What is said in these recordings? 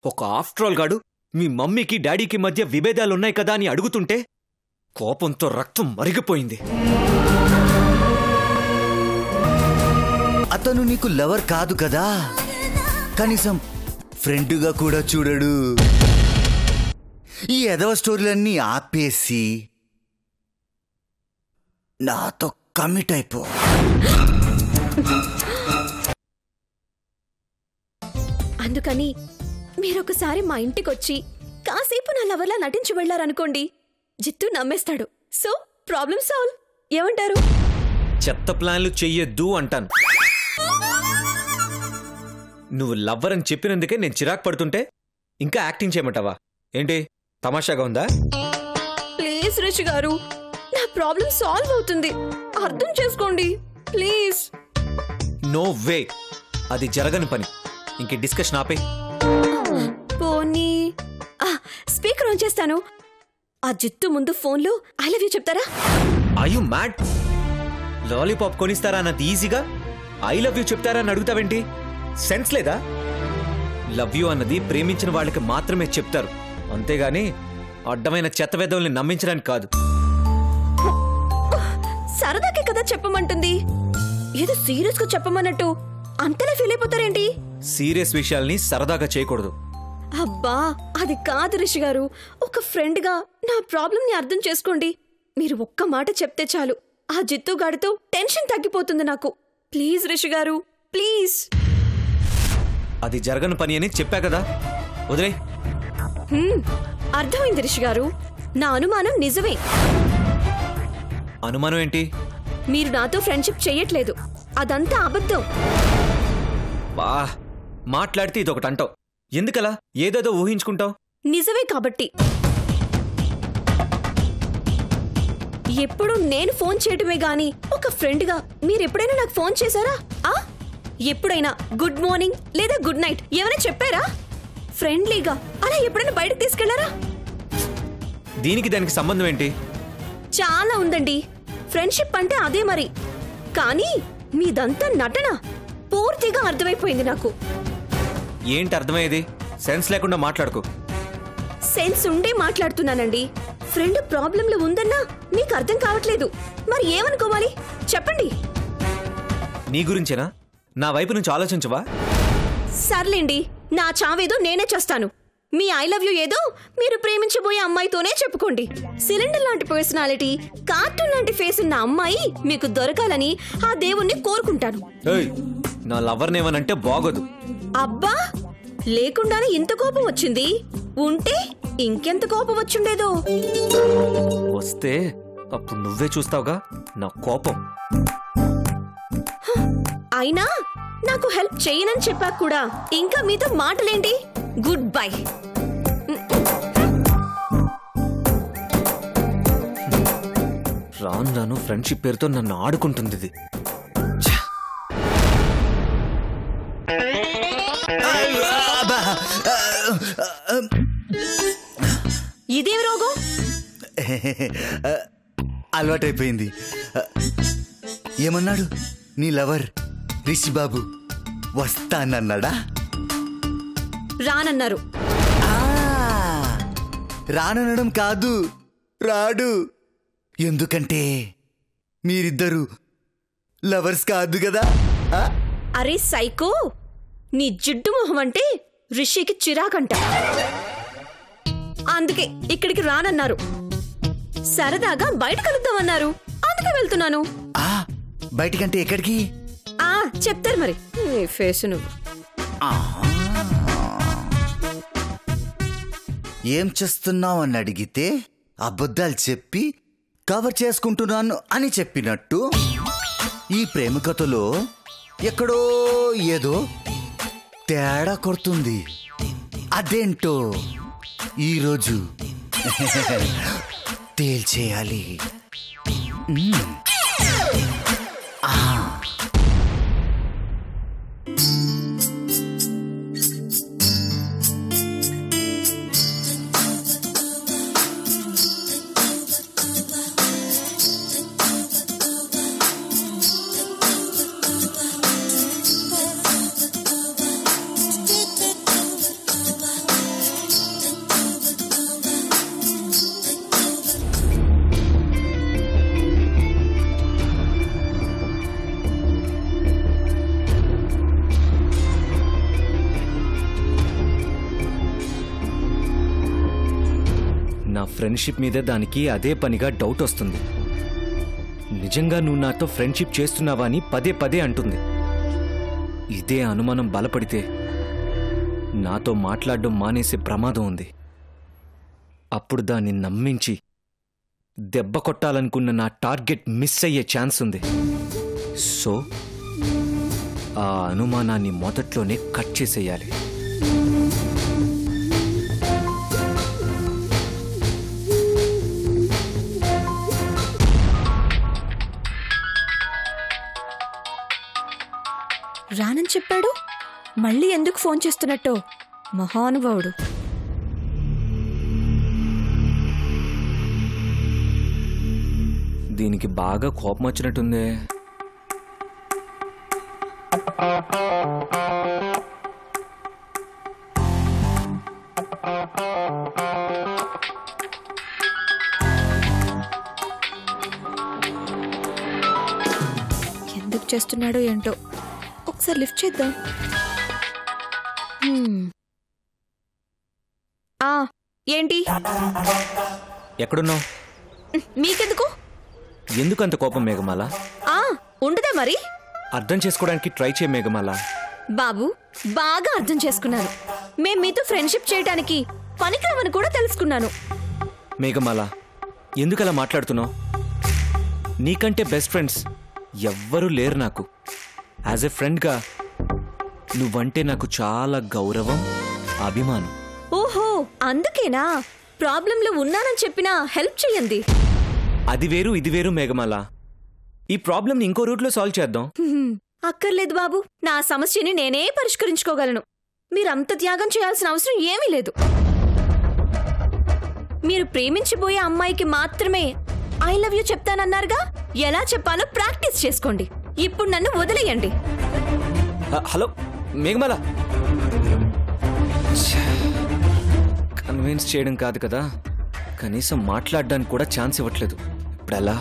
ఒక after all గాడు మీ మమ్మీకి డాడీకి మధ్య విభేదాలున్నాయి కదా అని అడుగుతుంటే కోపంతో రక్తం మరిగిపోయింది. అతను నీకు లవర్ కాదు కదా, కనీసం ఫ్రెండ్గా కూడా చూడడు. ఈ ఎదవ స్టోరీలన్నీ ఆపేసి నాతో కమిట్ అయిపో. అందుకని మీరొకసారి మా ఇంటికొచ్చి కాసేపు నా లవర్లా నటించి వెళ్లారనుకోండి, జిత్తు నమ్మేస్తాడు. So problem solve. ఏమంటారు? చెత్త ప్లాన్లు చెయ్యొద్దు అంటాను. నువ్వు లవ్వర్ అని చెప్పినందుకే నేను చిరాకు పడుతుంటే ఇంకా యాక్టింగ్ చేయమంటావా ఏంటి? తమాషాగా ఉందా? ప్లీజ్ రిషి గారు, నా ప్రాబ్లం సాల్వ్ అవుతుంది, అర్థం చేసుకోండి ప్లీజ్. నో వే, అది జరగని పని. ఇంక డిస్కషన్ ఆపే. పోనీ స్పీకర్ ఆన్ చేస్తాను. ఆ జిత్తు ముందు ఫోన్లో ఐ లవ్ యూ చెప్తారా? Are you mad? లాలీపాప్ కొనిస్తారా అన్నది ఈజీగా ఐ లవ్ యూ చెప్తారా అని అడుగుతావేంటి? సెన్స్ లేదా? లవ్ యూ అన్నది ప్రేమించిన వాళ్ళకి మాత్రమే చెప్తారు, అంతేగాని అడ్డమైన చెత్తవేదవుల్ని నమ్మించడానికి కాదు. సరదాకే కదా చెప్పమంటుంది, ఏదో సీరియస్ గా చెప్పమన్నట్టు అంతలా ఫీల్ అయిపోతారేంటి? సీరియస్ విషయాల్ని సరదాగా చేయకూడదు. అబ్బా అది కాదు రిషి గారు, ఒక ఫ్రెండ్ గా నా ప్రాబ్లం ని అర్థం చేసుకోండి. మీరు ఒక్క మాట చెప్తే చాలు, ఆ జిత్తుగాడితో టెన్షన్ తగ్గిపోతుంది నాకు. ప్లీజ్ రిషి గారు ప్లీజ్. అది జరగని పని అని చెప్పా కదా, వదిలే. అర్థమైంది రిషి గారు, నా అనుమానం నిజమే. అనుమానం ఏంటి? మీరు నాతో ఫ్రెండ్షిప్ చెయ్యట్లేదు, అదంతా అబద్ధం. బా మాట్లాడితే ఇదొకటి అంటావు, ఎందుకలా ఏదేదో ఊహించుకుంటావు? నిజమే కాబట్టి. ఎప్పుడు నేను ఫోన్ చేయటమే గాని ఒక ఫ్రెండ్ గా మీరెప్పుడైనా నాకు ఫోన్ చేశారా? ఎప్పుడైనా గుడ్ మార్నింగ్ లేదా గుడ్ నైట్ ఏమైనా చెప్పారా? ఫ్రెండ్లీగా అలా ఎప్పుడైనా బయటకు తీసుకెళ్లారా? దీనికి దానికి సంబంధం ఏంటి? చాలా ఉందండి. ఫ్రెండ్షిప్ అంటే అదే మరి. కానీ మీదంతా నటన, పూర్తిగా అర్థమైపోయింది నాకు. ఏంటి అర్థమయ్యేది? సెన్స్ లేకుండా మాట్లాడుకో. సెన్స్ ఉండే మాట్లాడుతున్నానండి. ఫ్రెండ్ ప్రాబ్లంలో ఉందన్నా మీకు అర్థం కావట్లేదు, మరి ఏమనుకోవాలి చెప్పండి? నీ గురించేనా? నా వైపు నుంచి ఆలోచించవా? సర్లేండి, నా చావేదో నేనే చేస్తాను. మీ ఐ లవ్ యూ ఏదో మీరు ప్రేమించబోయే అమ్మాయితోనే చెప్పుకోండి. సిలిండర్ లాంటి పర్సనాలిటీ, కార్టూన్ లాంటి ఫేస్ ఉన్న అమ్మాయి మీకు దొరకాలని ఆ దేవుణ్ణి కోరుకుంటాను. నా లవర్నేమనంటే బాగోదు. అబ్బా, లేకుండానే ఇంత కోపం వచ్చింది, ఉంటే ఇంకెంత కోపం వచ్చుండేదో. వస్తే అప్పుడు నువ్వే చూస్తావుగా నా కోపం. అయినా నాకు హెల్ప్ చేయనని చెప్పాక కూడా ఇంకా మీతో మాటలేంటి? Good bye. రాను రాను ఫ్రెండ్షిప్ పేరుతో నన్ను ఆడుకుంటుంది ఇది. ఇదేం రోగం? అలవాటైపోయింది. ఏమన్నాడు నీ లవర్ రిషి బాబు? వస్తానన్నాడా? రానన్నారు. రాననడం కాదు, రాడు. ఎందుకంటే మీరిద్దరు లవర్స్ కాదు కదా. అరే సైకో, నీ జిడ్డు మొహం అంటే రిషికి చిరాకంట, అందుకే ఇక్కడికి రానన్నారు. సరదాగా బయట కలుద్దామన్నారు, అందుకే వెళ్తున్నాను. బయటికంటే ఎక్కడికి? చెప్తారు మరి. నీ ఫేస్ నువ్వు. ఏం చేస్తున్నావు అని అడిగితే అబద్ధాలు చెప్పి కవర్ చేసుకుంటున్నాను అని చెప్పినట్టు ఈ ప్రేమ కథలో ఎక్కడో ఏదో తేడా కొడుతుంది. అదేంటో ఈరోజు తేల్చేయాలి. ఫ్రెండ్షిప్ మీద దానికి అదే పనిగా డౌట్ వస్తుంది. నిజంగా నువ్వు నాతో ఫ్రెండ్షిప్ చేస్తున్నావా అని పదే పదే అంటుంది. ఇదే అనుమానం బలపడితే నాతో మాట్లాడడం మానేసే ప్రమాదం ఉంది. అప్పుడు దాన్ని నమ్మించి దెబ్బ కొట్టాలనుకున్న నా టార్గెట్ మిస్ అయ్యే ఛాన్స్ ఉంది. సో ఆ అనుమానాన్ని మొదట్లోనే కట్ చేసేయాలి. రానని చెప్పాడు, మళ్ళీ ఎందుకు ఫోన్ చేస్తున్నట్టు మహానుభావుడు. దీనికి బాగా కోపం వచ్చినట్టుందే. ఎందుకు చేస్తున్నాడో ఏంటో, ఒకసారి లిఫ్ట్ చేద్దాం. ఏంటి? ఎక్కడున్నావు? మీకెందుకు? ఎందుకు అంత కోపం మేఘమాల? ఉండదా మరి? అర్థం చేసుకోవడానికి ట్రై చేయ మేఘమాల. బాబు, బాగా అర్థం చేసుకున్నాను. మేం మీతో ఫ్రెండ్షిప్ చేయడానికి పనికిరామని కూడా తెలుసుకున్నాను. మేఘమాల, ఎందుకలా మాట్లాడుతున్నావు? నీకంటే బెస్ట్ ఫ్రెండ్స్ ఎవ్వరూ లేరు నాకు. యాజ్ ఎ ఫ్రెండ్గా నువ్వంటే నాకు చాలా గౌరవం, అభిమానం. ఓహో, అందుకేనా ప్రాబ్లంలో ఉన్నానని చెప్పినా హెల్ప్ చెయ్యండి. అది వేరు ఇది వేరు మేఘమాల. ఈ ప్రాబ్లంని ఇంకో రూట్లో సాల్వ్ చేద్దాం. అక్కర్లేదు బాబు, నా సమస్యని నేనే పరిష్కరించుకోగలను. మీరంత త్యాగం చేయాల్సిన అవసరం ఏమీ లేదు. మీరు ప్రేమించబోయే అమ్మాయికి మాత్రమే ఐ లవ్ యూ చెప్తానన్నారుగా, ఎలా చెప్పాలో ప్రాక్టీస్ చేసుకోండి. ఇప్పుడు నన్ను వదిలేయండి. హలో మేఘమాల, కన్విన్స్ చేయడం కాదు కదా, కనీసం మాట్లాడడానికి కూడా ఛాన్స్ ఇవ్వట్లేదు. ఇప్పుడెలా?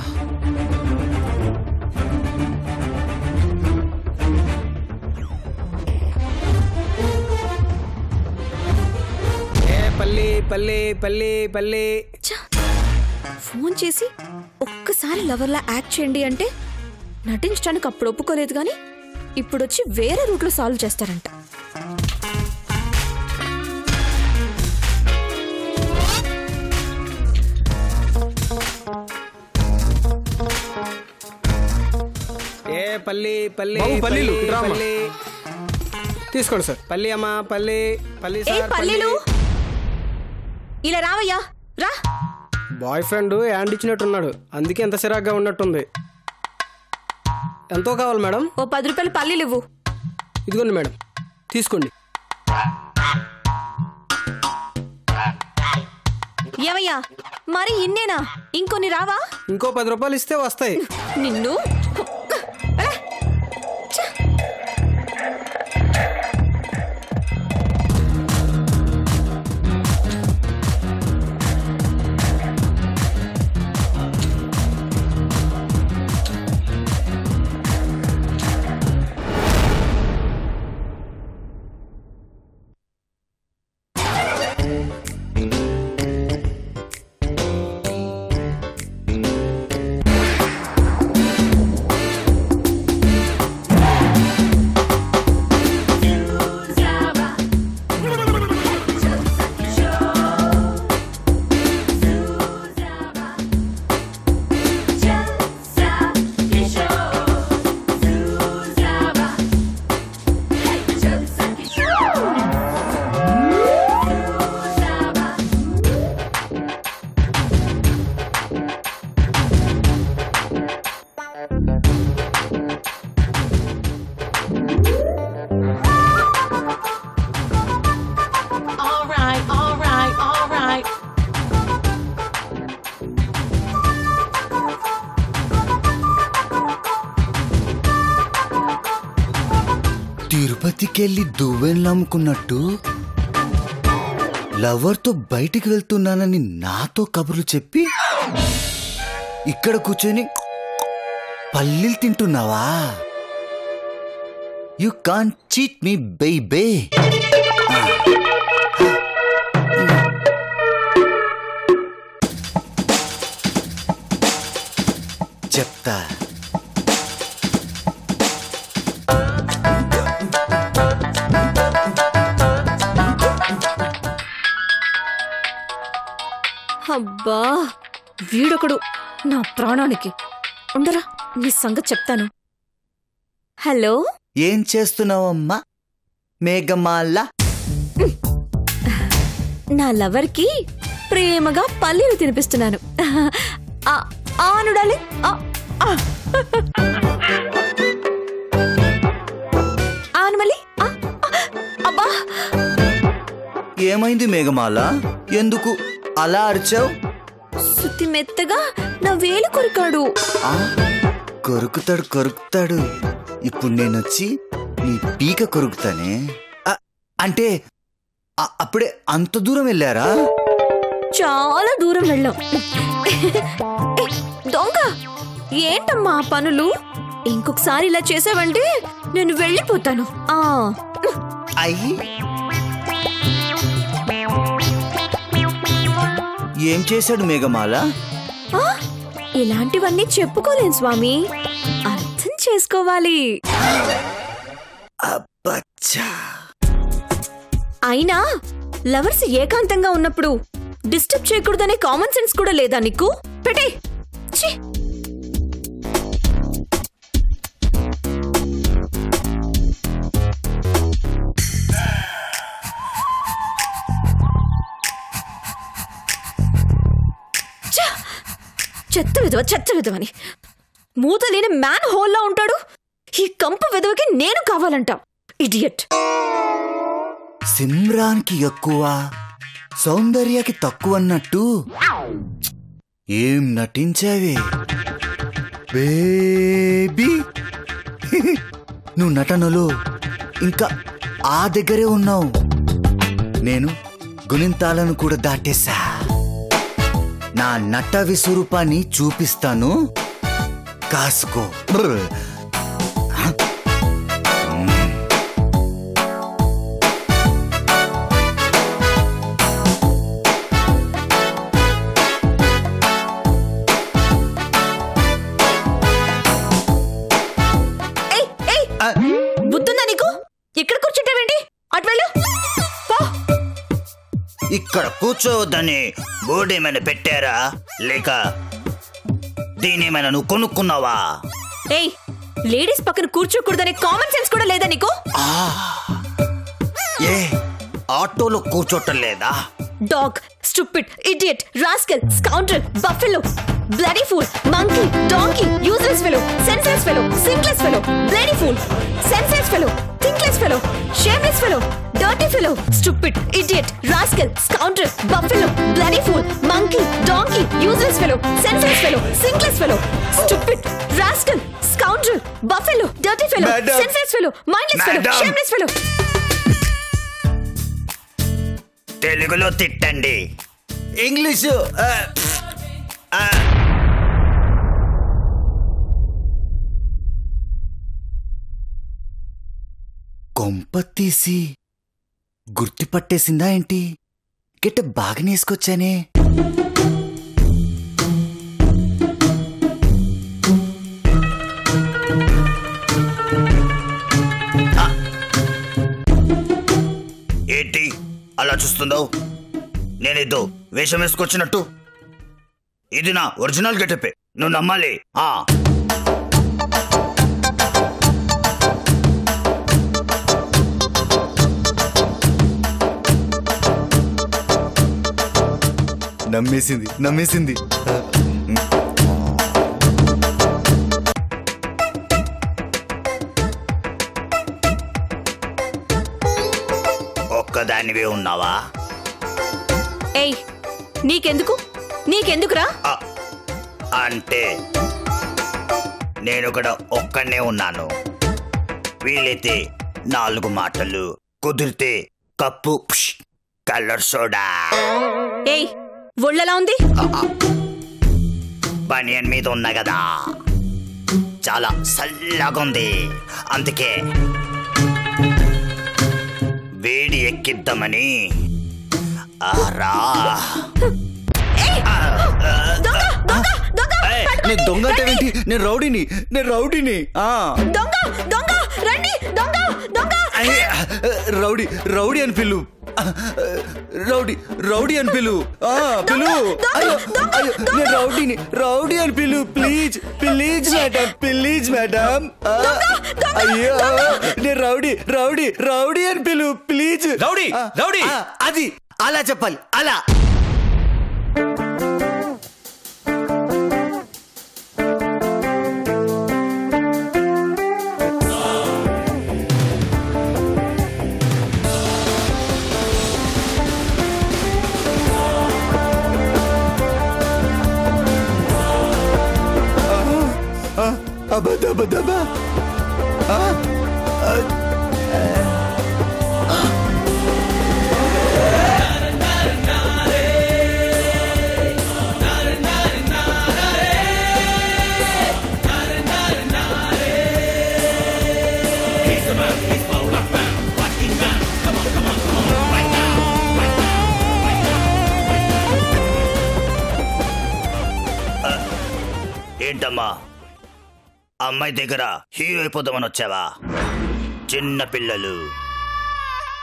పల్లి పల్లి పల్లి పల్లి ఫోన్ చేసి ఒక్కసారి లవర్లా యాక్ట్ చేయండి అంటే నటించడానికి అప్పుడు ఒప్పుకోలేదు, కానీ ఇప్పుడొచ్చి వేరే రూట్లో సాల్వ్ చేస్తారంట. పల్లి పల్లి పల్లీలు పల్లి తీసుకోండి సార్. పల్లి అమ్మా, పల్లి పల్లి సార్. పల్లీలు ఇలా రావయ్యా, రా. బాయ్ ఫ్రెండ్ హ్యాండ్ ఇచ్చినట్టున్నాడు, అందుకే ఎంత సిరాగ్గా ఉన్నట్టుంది. ఎంతో కావాలి మేడం? ఓ 10 రూపాయలు పల్లీలు ఇవ్వు. ఇదిగోండి మేడం, తీసుకోండి. ఏవయ్యా, మరి ఇన్నేనా? ఇంకొన్ని రావా? ఇంకో 10 రూపాయలు ఇస్తే వస్తాయి. నిన్ను తిరుపతికెళ్ళి దువ్వెనలు అమ్ముకున్నట్టు లవర్తో బయటికి వెళ్తున్నానని నాతో కబుర్లు చెప్పి ఇక్కడ కూర్చొని పల్లీలు తింటున్నావా? You can't cheat me baby. అబ్బా వీడొకడు నా ప్రాణానికి. ఉండరా నీ సంగతి చెప్తాను. హలో, ఏం చేస్తున్నావమ్మా మేఘమాల? నా లవర్ కి ప్రేమగా పల్లీలు తినిపిస్తున్నాను. ఆనుడాలి. ఆను మళ్ళీ. అబ్బా, ఏమైంది మేఘమాల? ఎందుకు అలా అరిచావు? సుత్తి మెత్తగా నా వేలు కొరికాడు. కొరుకుతాడు. ఇప్పుడు నేనొచ్చి నీ పీక కొరుకుతానే. అంటే అప్పుడే అంత దూరం వెళ్ళారా? చాలా దూరం వెళ్ళాం. దొంగ, ఏంటమ్మా ఆ పనులు? ఇంకొకసారి ఇలా చేసావంటే నేను వెళ్ళిపోతాను. అయ్యి, ఏం చేశాడు మేఘమాల? ఇలాంటివన్నీ చెప్పుకోలేను స్వామి, అర్థం చేసుకోవాలి. అబ్బచ్చా. అయినా లవర్స్ ఏకాంతంగా ఉన్నప్పుడు డిస్టర్బ్ చేయకూడదనే కామన్ సెన్స్ కూడా లేదా నీకు? పెట్టే. చెత్త విధవని మూత లేని మ్యాన్ హోల్లా ఉంటాడు. ఈ కంపు విధవకి నేను కావాలంట. ఇడియట్. సిమ్రాన్కి ఎక్కువ, సౌందర్యకి తక్కువ అన్నట్టు ఏం నటించావే బేబీ. నువ్వు నటనలో ఇంకా ఆ దగ్గరే ఉన్నావు. నేను గుణింతాలను కూడా దాటేశా. నా నట విస్వరూపాన్ని చూపిస్తాను, కాసుకో. బుద్ధుందా నీకు? ఇక్కడ కూర్చుంటావేంటి? అటు వెళ్ళు. ఇక్కడ కూర్చోవద్దని బోర్డు ఏమైనా పెట్టారా, లేక దీనేమైనా నువ్వు కొనుక్కున్నావా? ఏయ్, లేడీస్ పక్కన కూర్చోకూడదనే కామన్ సెన్స్ కూడా లేదా నీకు? ఏ ఆటోలో కూర్చోటం లేదా? Dog, stupid, idiot, rascal, scoundrel, buffalo, bloody fool, monkey, donkey, useless fellow, senseless fellow, sinkless fellow, bloody fool, senseless fellow, thinkless fellow, shameless fellow, dirty fellow, stupid, idiot, rascal, scoundrel, buffalo, bloody fool, monkey, donkey, useless fellow, senseless fellow, sinkless fellow, stupid, rascal, scoundrel, buffalo, dirty fellow, senseless fellow, mindless fellow, shameless fellow. తెలుగులో తిట్టండి, English కొంప తీసి గుర్తుపట్టేసిందా ఏంటి? గిట్ట బాగా నేసుకొచ్చానే. ఏంటి అలా చూస్తుందావు? నేనేదో వేషం వేసుకొచ్చినట్టు. ఇది నా ఒరిజినల్ గెటపే, నువ్వు నమ్మాలి. నమ్మేసింది. ఒక్కదానివే ఉన్నావా? ఏయ్, నీకెందుకురా? అంటే నేను కూడా ఒక్కనే ఉన్నాను. వీలైతే 4 మాటలు, కుదిరితే కప్పు కలర్ సోడా. ఏయ్, ఒళ్ళెలా ఉంది? బనియన్ మీద ఉన్నా కదా, చాలా చల్లగా ఉంది. అందుకే వేడి ఎక్కిద్దామని. దొంగ అంటే నేను రౌడీని. రౌడీ అని పిల్లు. రౌడీ రౌడీ అని పిలు పిలు. అయ్యో అయ్యో నేను రౌడీ అని పిలు. Please please madam, please madam. అయ్యో నేను రౌడీ అని పిలు ప్లీజ్. రౌడీ రౌడీ అది అలా చెప్పాలి, అలా. అబద్ధ ఏంటమ్మా అమ్మాయి దగ్గర హీరో అయిపోదామని వచ్చావా? చిన్న పిల్లలు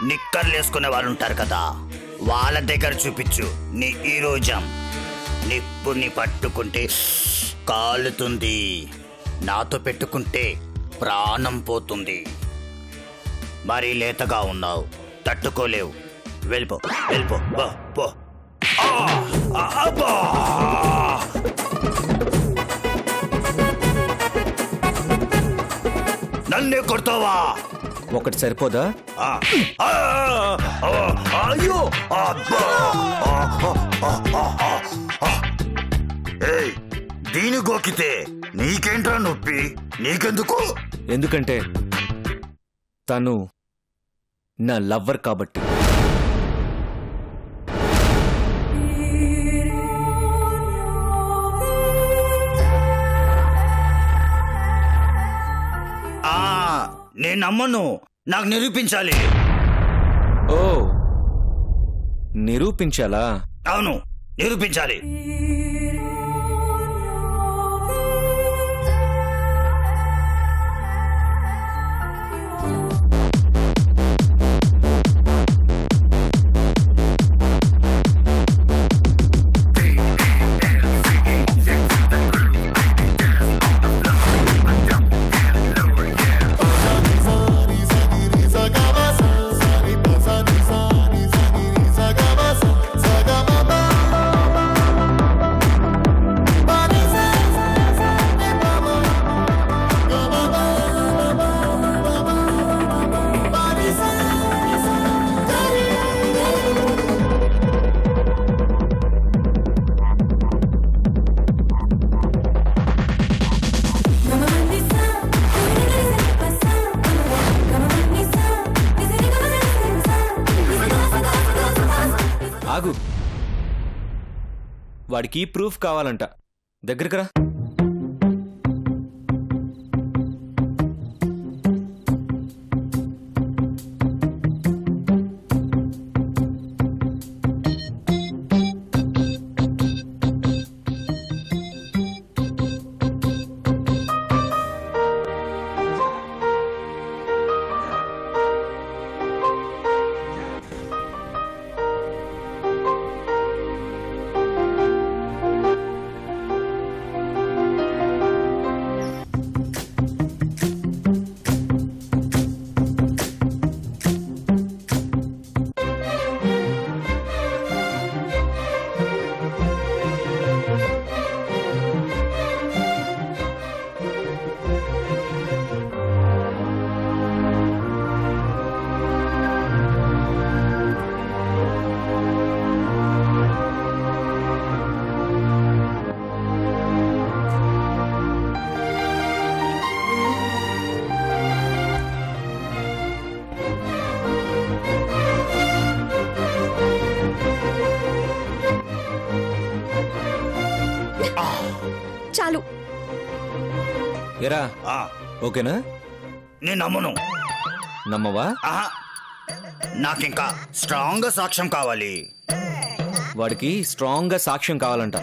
నిక్కర్లు వేసుకునే వాళ్ళు ఉంటారు కదా, వాళ్ళ దగ్గర చూపించు నీ హీరోజం. నిప్పుని పట్టుకుంటే కాలుతుంది, నాతో పెట్టుకుంటే ప్రాణం పోతుంది. మరీ లేతగా ఉన్నావు, తట్టుకోలేవు. వెళ్ళిపో వెళ్ళిపో పో. నన్నే కొడతావా? ఒకటి సరిపోదా? అయ్యో దీని గోకితే నీకేంట్రా నొప్పి? నీకెందుకు? ఎందుకంటే తను నా లవ్వర్ కాబట్టి. నేను నమ్మను, నాకు నిరూపించాలి. ఓ నిరూపించాలా? అవును, నిరూపించాలి. ఆగు, వాడికి ప్రూఫ్ కావాలంట. దగ్గరికి రా. చాలు. ఎరా ఓకేనా? నేను నమ్మను. నమ్మవా? నాకింకా స్ట్రాంగ్ గా సాక్ష్యం కావాలి. వాడికి స్ట్రాంగ్ గా సాక్ష్యం కావాలంట.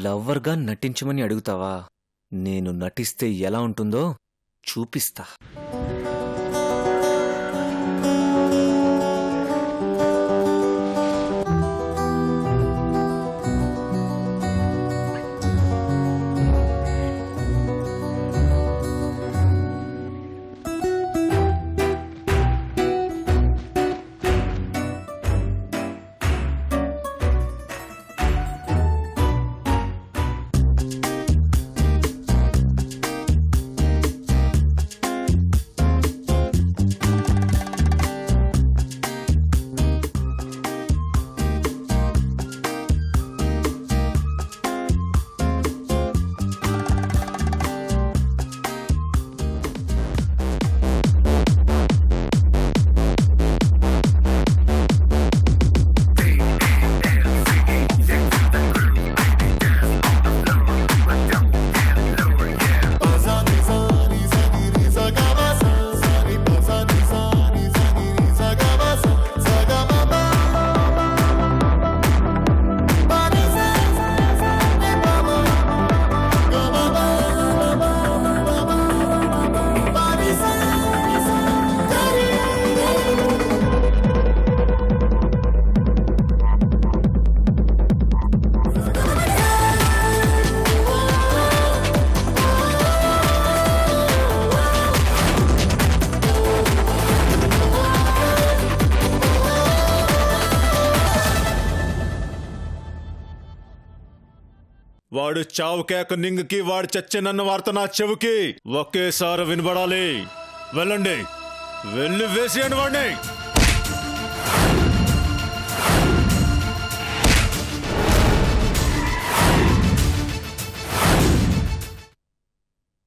లవ్వర్ గా నటించమని అడుగుతావా? నేను నటిస్తే ఎలా ఉంటుందో చూపిస్తా. వాడు చావు కేక నింగికి వాడు చచ్చెనన్న వార్త నా చెవుకి ఒకేసారి వినబడాలి. వెళ్ళండి, వెళ్ళి వేసేయండి వాడిని.